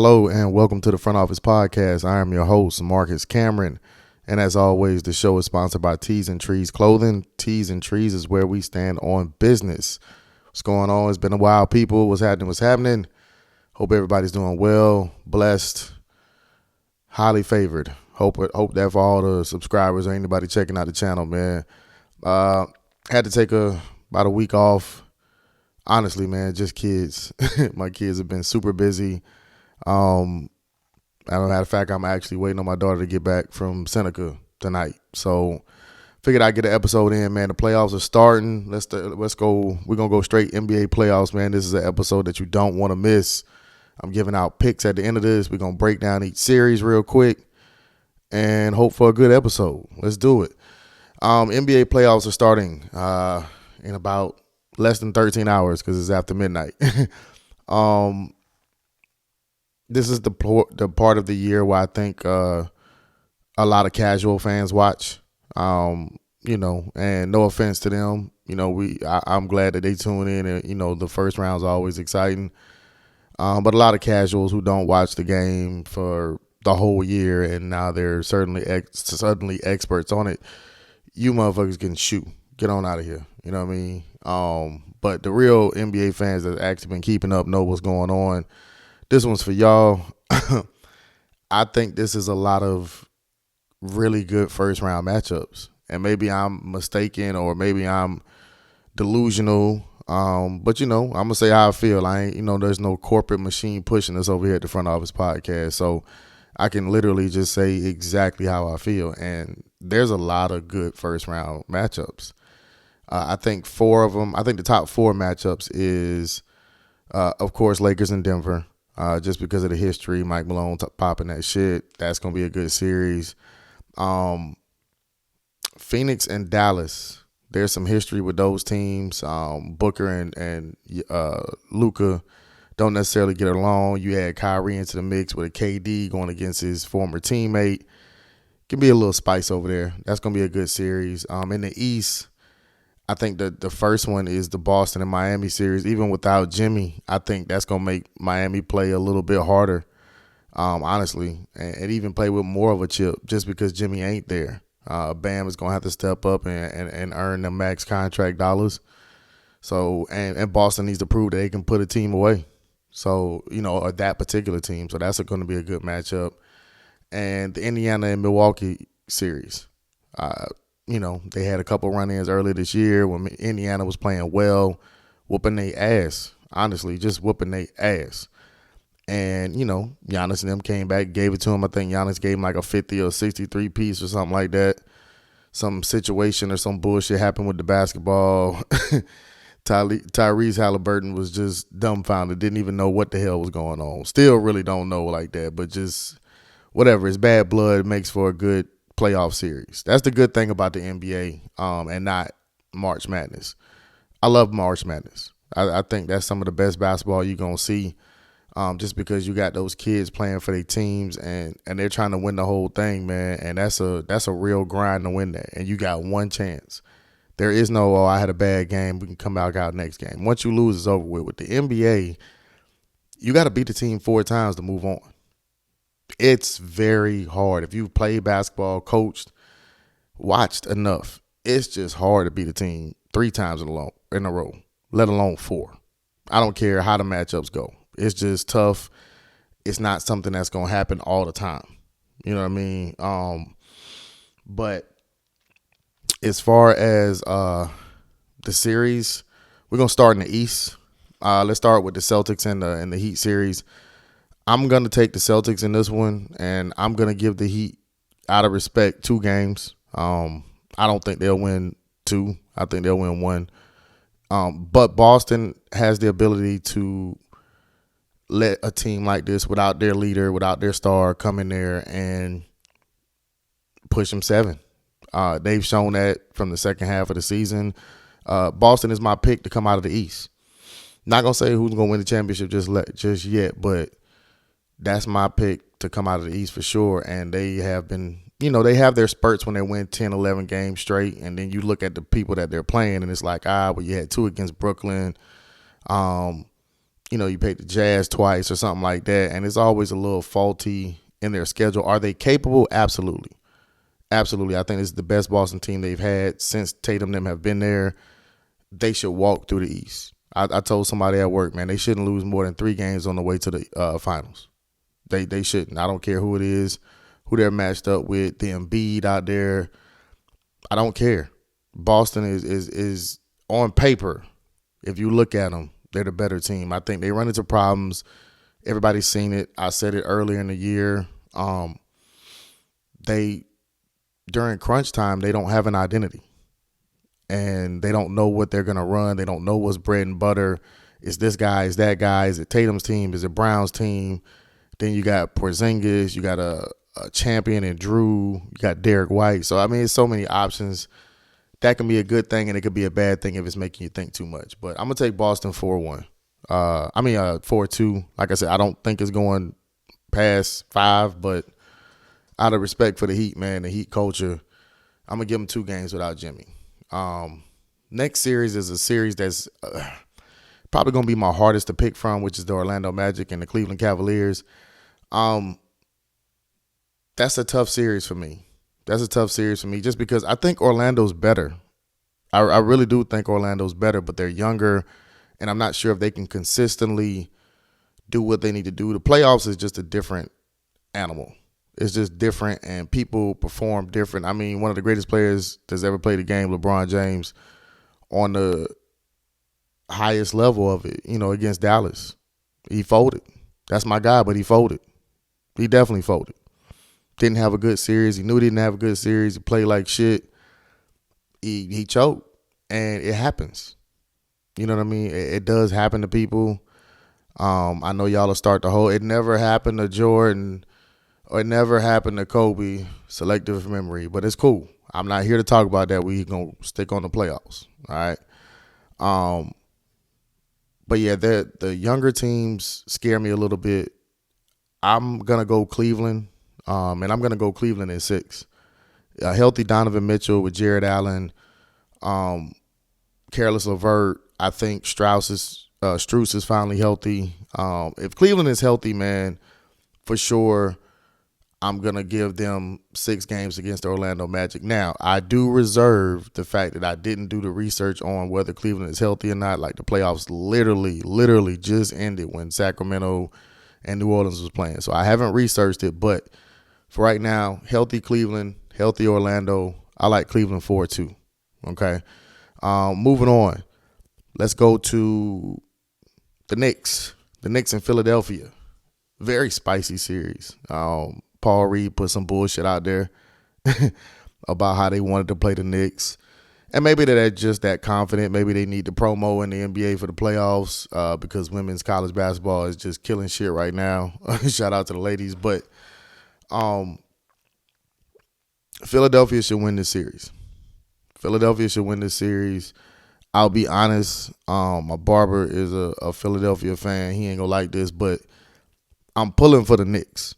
Hello and welcome to the Front Office Podcast. I am your host, Marcus Cameron. And as always, the show is sponsored by Tees and Trees Clothing. Tees and Trees is where we stand on business. What's going on? It's been a while, people. What's happening? Hope everybody's doing well, blessed, highly favored. Hope that for all the subscribers or anybody checking out the channel, man. Had to take about a week off. Honestly, man, just kids. My kids have been super busy. As a matter of fact, I'm actually waiting on my daughter to get back from Seneca tonight. So figured I'd get an episode in, man. The playoffs are starting. Let's go. We're going to go straight NBA playoffs, man. This is an episode that you don't want to miss. I'm giving out picks at the end of this. We're going to break down each series real quick and hope for a good episode. Let's do it. NBA playoffs are starting in about less than 13 hours because it's after midnight. This is the part of the year where I think a lot of casual fans watch, and no offense to them. I'm glad that they tune in and, the first round's always exciting. But a lot of casuals who don't watch the game for the whole year and now they're suddenly experts on it, you motherfuckers can shoot. Get on out of here. You know what I mean? But the real NBA fans that actually been keeping up know what's going on. This one's for y'all. I think this is a lot of really good first round matchups. And maybe I'm mistaken or maybe I'm delusional. But I'm gonna say how I feel. I ain't, there's no corporate machine pushing us over here at the Front Office Podcast. So I can literally just say exactly how I feel. And there's a lot of good first round matchups. I think the top four matchups is, of course, Lakers and Denver. Just because of the history, Mike Malone popping that shit. That's going to be a good series. Phoenix and Dallas. There's some history with those teams. Booker and Luka don't necessarily get along. You add Kyrie into the mix with a KD going against his former teammate. Can be a little spice over there. That's going to be a good series. In the East, I think the first one is the Boston and Miami series. Even without Jimmy, I think that's going to make Miami play a little bit harder, honestly, and even play with more of a chip just because Jimmy ain't there. Bam is going to have to step up and earn the max contract dollars. So, and Boston needs to prove that they can put a team away. So, or that particular team. So that's going to be a good matchup. And the Indiana and Milwaukee series. They had a couple run-ins earlier this year when Indiana was playing well, whooping their ass. Honestly, just whooping their ass. And, Giannis and them came back, gave it to him. I think Giannis gave him like a 50 or 63 piece or something like that. Some situation or some bullshit happened with the basketball. Tyrese Halliburton was just dumbfounded, didn't even know what the hell was going on. Still really don't know like that, but just whatever. It's bad blood. It makes for a good playoff series. That's the good thing about the NBA and not March Madness. I love March Madness. I think that's some of the best basketball you're going to see just because you got those kids playing for their teams and they're trying to win the whole thing, man. And that's a real grind to win that. And you got one chance. There is no, I had a bad game, we can come back out next game. Once you lose, it's over with. With the NBA, you got to beat the team 4 times to move on. It's very hard. If you've played basketball, coached, watched enough, it's just hard to beat a team 3 times in a row, let alone 4. I don't care how the matchups go. It's just tough. It's not something that's going to happen all the time. You know what I mean? But as far as the series, we're going to start in the East. Let's start with the Celtics and the Heat series. I'm going to take the Celtics in this one, and I'm going to give the Heat, out of respect, 2 games. I don't think they'll win 2. I think they'll win 1. But Boston has the ability to let a team like this without their leader, without their star, come in there and push them 7. They've shown that from the second half of the season. Boston is my pick to come out of the East. Not going to say who's going to win the championship just yet, but that's my pick to come out of the East for sure. And they have been, they have their spurts when they win 10, 11 games straight. And then you look at the people that they're playing and it's like, well, you had 2 against Brooklyn. You played the Jazz twice or something like that, and it's always a little faulty in their schedule. Are they capable? Absolutely. Absolutely. I think this is the best Boston team they've had since Tatum and them have been there. They should walk through the East. I told somebody at work, man, they shouldn't lose more than 3 games on the way to the finals. They shouldn't. I don't care who it is, who they're matched up with, the Embiid out there. I don't care. Boston is on paper, if you look at them, they're the better team. I think they run into problems. Everybody's seen it. I said it earlier in the year. They during crunch time, they don't have an identity. And they don't know what they're going to run. They don't know what's bread and butter. Is this guy? Is that guy? Is it Tatum's team? Is it Brown's team? Then you got Porzingis. You got a champion in Drew. You got Derek White. So, I mean, it's so many options. That can be a good thing, and it could be a bad thing if it's making you think too much. But I'm going to take Boston 4-1. 4-2. Like I said, I don't think it's going past 5, but out of respect for the Heat, man, the Heat culture, I'm going to give them 2 games without Jimmy. Next series is a series that's probably going to be my hardest to pick from, which is the Orlando Magic and the Cleveland Cavaliers. That's a tough series for me. Just because I think Orlando's better. I really do think Orlando's better, but they're younger, and I'm not sure if they can consistently do what they need to do. The playoffs is just a different animal. It's just different, and people perform different. I mean, one of the greatest players that's ever played the game, LeBron James, on the highest level of it, against Dallas, he folded. That's my guy, but he folded. He definitely folded. Didn't have a good series. He knew he didn't have a good series. He played like shit. He choked, and it happens. You know what I mean? It does happen to people. I know y'all will start the whole, it never happened to Jordan, or it never happened to Kobe, selective memory, but it's cool. I'm not here to talk about that. We're going to stick on the playoffs, all right? But, yeah, the younger teams scare me a little bit. I'm going to go Cleveland, and I'm going to go Cleveland in 6. A healthy Donovan Mitchell with Jared Allen, Caris LeVert. I think Strus is finally healthy. If Cleveland is healthy, man, for sure, I'm going to give them 6 games against the Orlando Magic. Now, I do reserve the fact that I didn't do the research on whether Cleveland is healthy or not. Like, the playoffs literally just ended when Sacramento and New Orleans was playing. So I haven't researched it, but for right now, healthy Cleveland, healthy Orlando. I like Cleveland 4-2. Okay? Moving on. Let's go to the Knicks. The Knicks in Philadelphia. Very spicy series. Paul Reed put some bullshit out there about how they wanted to play the Knicks. And maybe they're just that confident. Maybe they need the promo in the NBA for the playoffs because women's college basketball is just killing shit right now. Shout out to the ladies. But Philadelphia should win this series. I'll be honest. My barber is a Philadelphia fan. He ain't going to like this, but I'm pulling for the Knicks.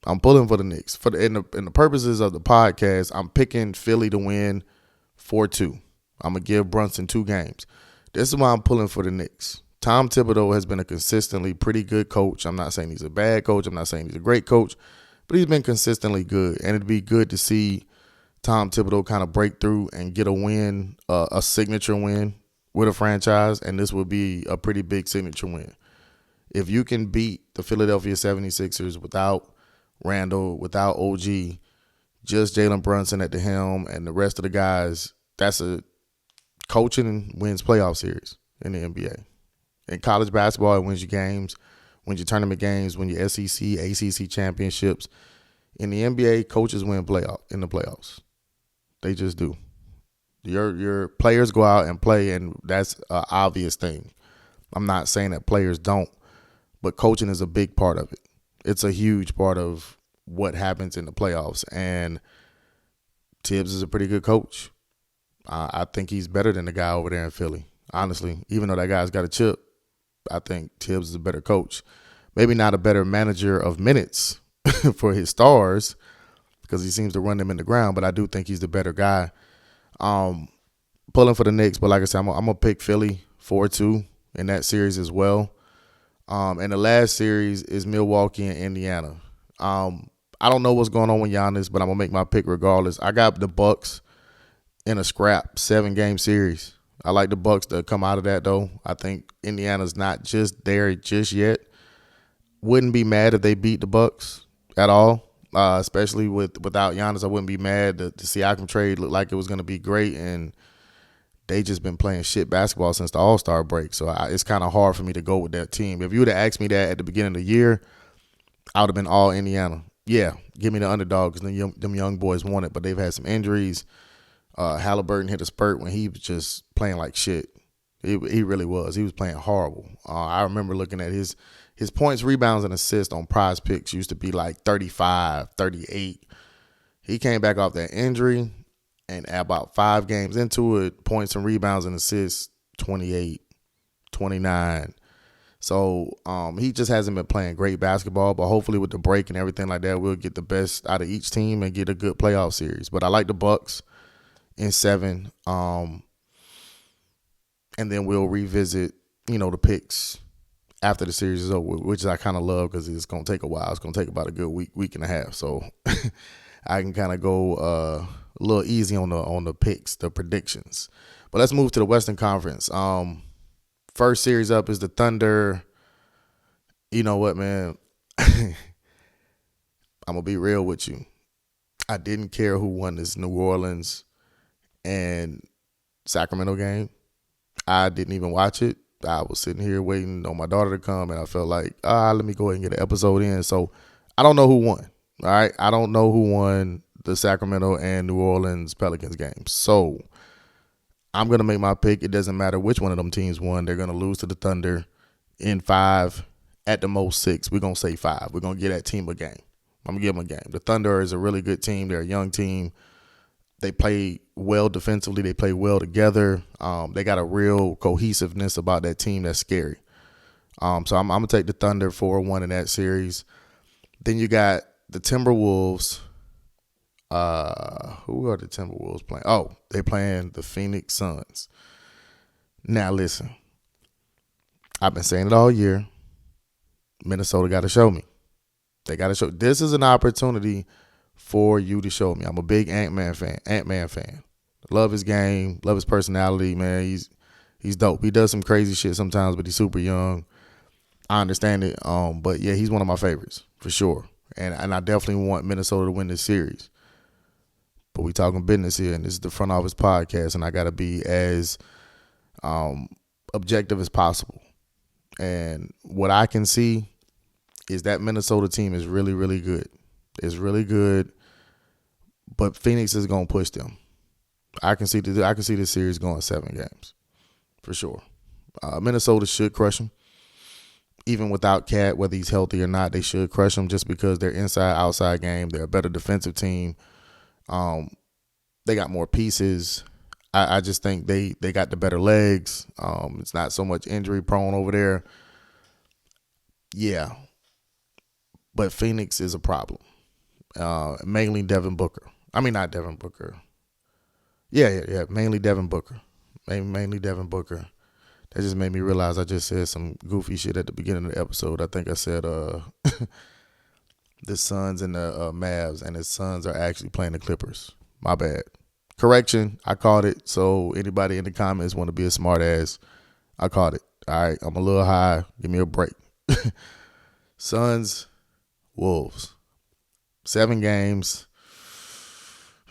For the purposes of the podcast, I'm picking Philly to win 4-2. I'm going to give Brunson 2 games. This is why I'm pulling for the Knicks. Tom Thibodeau has been a consistently pretty good coach. I'm not saying he's a bad coach. I'm not saying he's a great coach, but he's been consistently good. And it'd be good to see Tom Thibodeau kind of break through and get a win, a signature win with a franchise, and this would be a pretty big signature win. If you can beat the Philadelphia 76ers without Randall, without OG, just Jalen Brunson at the helm and the rest of the guys, that's a coaching wins playoff series in the NBA. In college basketball, it wins you games, wins your tournament games, wins your SEC, ACC championships. In the NBA, coaches win in the playoffs. They just do. Your players go out and play, and that's an obvious thing. I'm not saying that players don't, but coaching is a big part of it. It's a huge part of what happens in the playoffs, and Tibbs is a pretty good coach. I think he's better than the guy over there in Philly, honestly. Even though that guy's got a chip, I think Tibbs is a better coach. Maybe not a better manager of minutes for his stars because he seems to run them in the ground, but I do think he's the better guy. Pulling for the Knicks, but like I said, I'm going to pick Philly 4-2 in that series as well. And the last series is Milwaukee and Indiana. I don't know what's going on with Giannis, but I'm gonna make my pick regardless. I got the Bucks in a scrap 7-game series. I like the Bucks to come out of that though. I think Indiana's not just there just yet. Wouldn't be mad if they beat the Bucks at all, especially without Giannis. I wouldn't be mad. The Siakam trade looked like it was gonna be great, and they just been playing shit basketball since the All-Star break. So it's kind of hard for me to go with that team. If you would have asked me that at the beginning of the year, I would have been all Indiana. Yeah, give me the underdog because them young boys want it, but they've had some injuries. Halliburton hit a spurt when he was just playing like shit. He really was. He was playing horrible. I remember looking at his points, rebounds, and assists on Prize Picks used to be like 35, 38. He came back off that injury, and about 5 games into it, points and rebounds and assists, 28, 29. So he just hasn't been playing great basketball, but hopefully with the break and everything like that, we'll get the best out of each team and get a good playoff series. But I like the Bucks in 7, and then we'll revisit, the picks after the series is over, which I kind of love because it's going to take a while. It's going to take about a good week and a half. So I can kind of go a little easy on the picks, the predictions. But let's move to the Western Conference. First series up is the Thunder. You know what, man? I'm going to be real with you. I didn't care who won this New Orleans and Sacramento game. I didn't even watch it. I was sitting here waiting on my daughter to come, and I felt like, let me go ahead and get an episode in. So I don't know who won. All right? I don't know who won the Sacramento and New Orleans Pelicans game. So I'm going to make my pick. It doesn't matter which one of them teams won. They're going to lose to the Thunder in 5, at the most 6. We're going to say 5. We're going to give that team a game. I'm going to give them a game. The Thunder is a really good team. They're a young team. They play well defensively. They play well together. They got a real cohesiveness about that team that's scary. So I'm going to take the Thunder 4-1 in that series. Then you got the Timberwolves. Who are the Timberwolves playing? Oh, they're playing the Phoenix Suns. Now, listen. I've been saying it all year. Minnesota got to show me. They got to show. This is an opportunity for you to show me. I'm a big Ant-Man fan. Love his game. Love his personality, man. He's dope. He does some crazy shit sometimes, but he's super young. I understand it. But, yeah, he's one of my favorites for sure. And I definitely want Minnesota to win this series. But we talking business here, and this is the Front Office Podcast, and I got to be as objective as possible. And what I can see is that Minnesota team is really, really good. It's really good, but Phoenix is going to push them. I can see this series going 7 games for sure. Minnesota should crush them. Even without Cat, whether he's healthy or not, they should crush them just because they're inside-outside game. They're a better defensive team. They got more pieces. I just think they got the better legs. It's not so much injury prone over there. Yeah. But Phoenix is a problem. Mainly Devin Booker. I mean, not Devin Booker. Yeah. Mainly Devin Booker. Mainly Devin Booker. That just made me realize I just said some goofy shit at the beginning of the episode. I think I said the Suns and the Mavs, and the Suns are actually playing the Clippers. My bad. Correction, I caught it. So anybody in the comments want to be a smart ass, I caught it. All right, I'm a little high. Give me a break. Suns, Wolves. 7 games.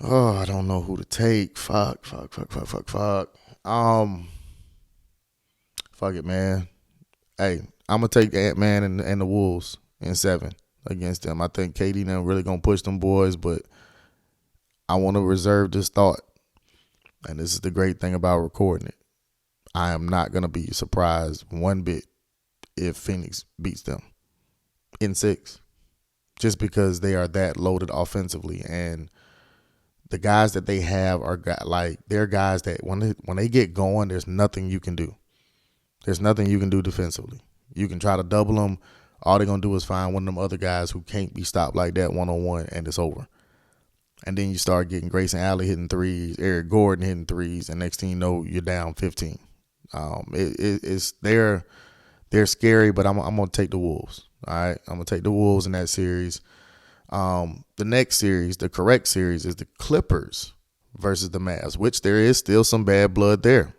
Oh, I don't know who to take. Fuck. Fuck it, man. Hey, I'm going to take Ant-Man and the Wolves in 7 against them. I think KD now really going to push them boys, but I want to reserve this thought. And this is the great thing about recording it. I am not going to be surprised one bit if Phoenix beats them in 6. Just because they are that loaded offensively, and the guys that they have are they're guys that when they get going, there's nothing you can do. There's nothing you can do defensively. You can try to double them. All they're gonna do is find one of them other guys who can't be stopped like that 1-on-1, and it's over. And then you start getting Grayson Allen hitting threes, Eric Gordon hitting threes, and next thing you know, you're down 15. It's they're They're scary, but I'm gonna take the Wolves. All right, I'm gonna take the Wolves in that series. The next series, the correct series, is the Clippers versus the Mavs, which there is still some bad blood there.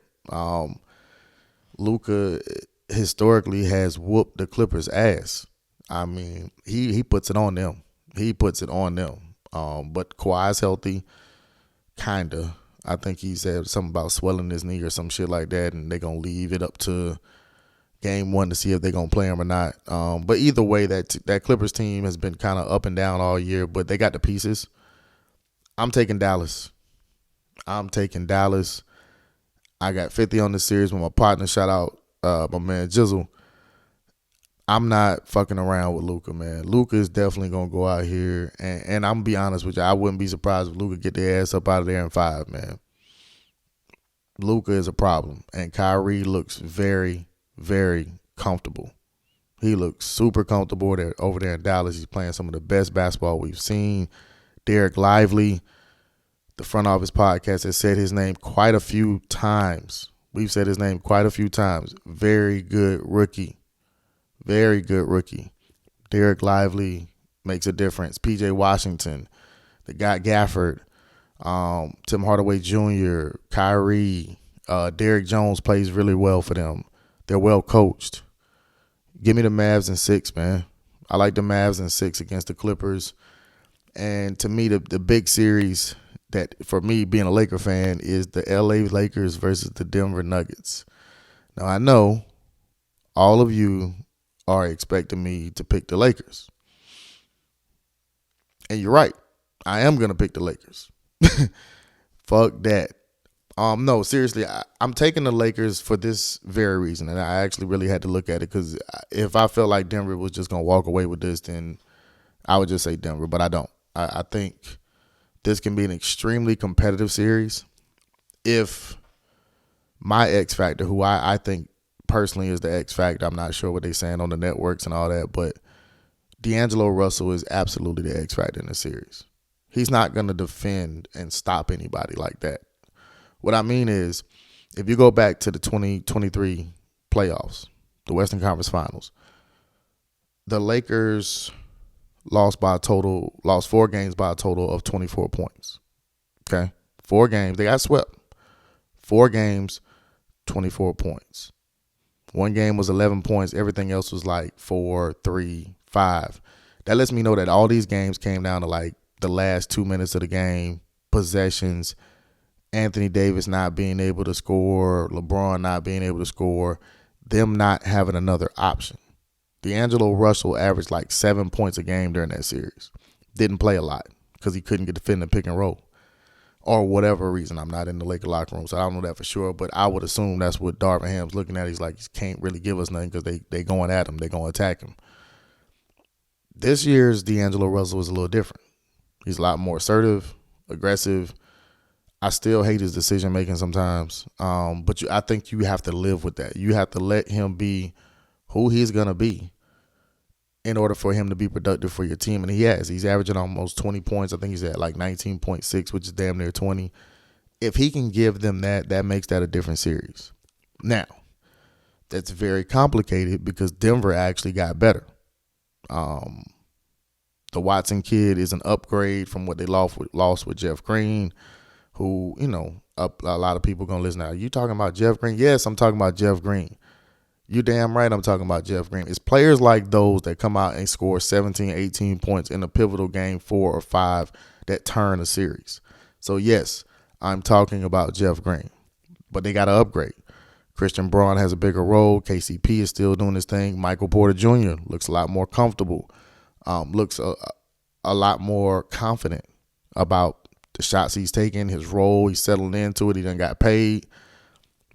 Luka historically has whooped the Clippers' ass. I mean, he puts it on them. He puts it on them. But Kawhi's healthy, kinda. I think he said something about swelling his knee or some shit like that, and they're gonna leave it up to game one to see if they're gonna play him or not. But either way, that Clippers team has been kind of up and down all year, but they got the pieces. I'm taking Dallas. I got 50 on this series with my partner. Shout out my man Jizzle. I'm not fucking around with Luka, man. Luka is definitely gonna go out here, and I'm gonna be honest with you. I wouldn't be surprised if Luka get their ass up out of there in 5, man. Luka is a problem, and Kyrie looks very, very comfortable. He looks super comfortable over there in Dallas. He's playing some of the best basketball we've seen. Derek Lively, the front office podcast, has said his name quite a few times. We've said his name quite a few times. Very good rookie. Very good rookie. Derek Lively makes a difference. PJ Washington, the guy Gafford, Tim Hardaway Jr., Kyrie, Derrick Jones plays really well for them. They're well coached. Give me the Mavs in 6, man. I like the Mavs in 6 against the Clippers. And to me, the big series that, for me, being a Laker fan, is the LA Lakers versus the Denver Nuggets. Now, I know all of you are expecting me to pick the Lakers. And you're right. I am going to pick the Lakers. Fuck that. No, seriously, I'm taking the Lakers for this very reason. And I actually really had to look at it, because if I felt like Denver was just going to walk away with this, then I would just say Denver. But I don't. I think this can be an extremely competitive series if my X Factor, who I think personally is the X Factor, I'm not sure what they're saying on the networks and all that, but D'Angelo Russell is absolutely the X Factor in the series. He's not going to defend and stop anybody like that. What I mean is, if you go back to the 2023 playoffs, the Western Conference Finals, the Lakers lost 4 games by a total of 24 points. Okay? 4 games. They got swept. 4 games, 24 points. 1 game was 11 points. Everything else was like 4, 3, 5. That lets me know that all these games came down to like the last 2 minutes of the game, possessions, Anthony Davis not being able to score, LeBron not being able to score, them not having another option. D'Angelo Russell averaged like 7 points a game during that series. Didn't play a lot because he couldn't get defend the pick and roll. Or whatever reason. I'm not in the Laker locker room, so I don't know that for sure. But I would assume that's what Darvin Ham's looking at. He's like, he can't really give us nothing because they going at him. They going to attack him. This year's D'Angelo Russell is a little different. He's a lot more assertive, aggressive. I still hate his decision making sometimes, but I think you have to live with that. You have to let him be who he's gonna be in order for him to be productive for your team, and he has. He's averaging almost 20 points. I think he's at like 19.6, which is damn near 20. If he can give them that makes that a different series. Now, that's very complicated because Denver actually got better. The Watson kid is an upgrade from what they lost with Jeff Green, who, you know, a lot of people going to listen. Now, you talking about Jeff Green? Yes, I'm talking about Jeff Green. You damn right I'm talking about Jeff Green. It's players like those that come out and score 17, 18 points in a pivotal game 4 or 5 that turn a series. So, yes, I'm talking about Jeff Green. But they got to upgrade. Christian Braun has a bigger role. KCP is still doing his thing. Michael Porter Jr. looks a lot more comfortable. Looks a lot more confident about the shots he's taking, his role. He's settled into it. He done got paid.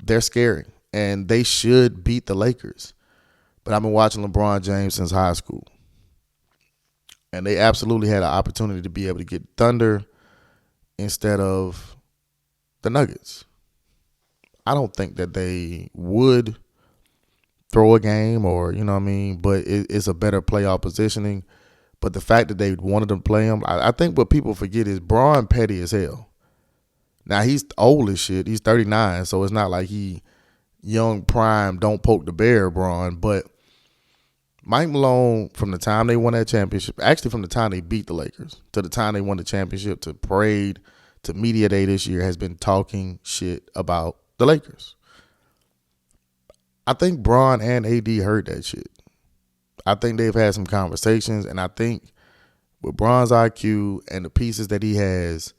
They're scary, and they should beat the Lakers. But I've been watching LeBron James since high school, and they absolutely had an opportunity to be able to get Thunder instead of the Nuggets. I don't think that they would throw a game or, you know what I mean, but it's a better playoff positioning. But the fact that they wanted to play him, I think what people forget is Braun petty as hell. Now, he's old as shit. He's 39, so it's not like he young prime, don't poke the bear, Bron. But Mike Malone, from the time they won that championship, actually from the time they beat the Lakers to the time they won the championship to parade to media day this year, has been talking shit about the Lakers. I think Bron and AD heard that shit. I think they've had some conversations, and I think with Bron's IQ and the pieces that he has,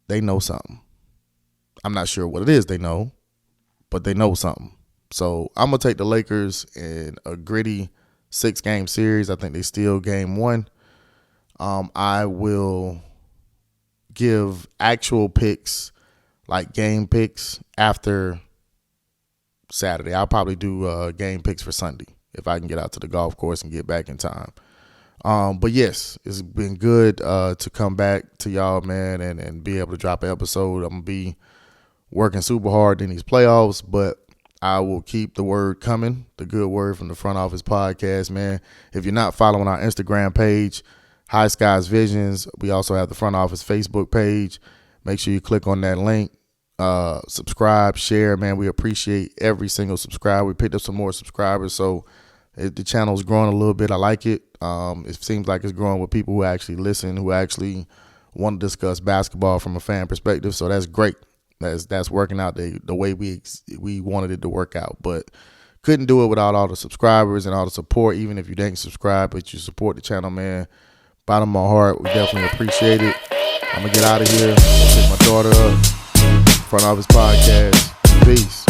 they know something. I'm not sure what it is they know, but they know something. So I'm going to take the Lakers in a gritty 6-game series. I think they steal game 1. I will give actual picks, like game picks, after Saturday. I'll probably do game picks for Sunday if I can get out to the golf course and get back in time. But yes, it's been good to come back to y'all, man, and be able to drop an episode. I'm going to be working super hard in these playoffs, but I will keep the word coming, the good word from the Front Office Podcast, man. If you're not following our Instagram page, High Skies Visions, we also have the Front Office Facebook page. Make sure you click on that link. Subscribe, share, man. We appreciate every single subscriber. We picked up some more subscribers, so the channel's growing a little bit. I like it. It seems like it's growing with people who actually listen, who actually want to discuss basketball from a fan perspective. So that's great. That's working out the way we wanted it to work out. But couldn't do it without all the subscribers and all the support. Even if you didn't subscribe, but you support the channel, man. Bottom of my heart, we definitely appreciate it. I'm gonna get out of here. Pick my daughter up. Front Office Podcast. Peace.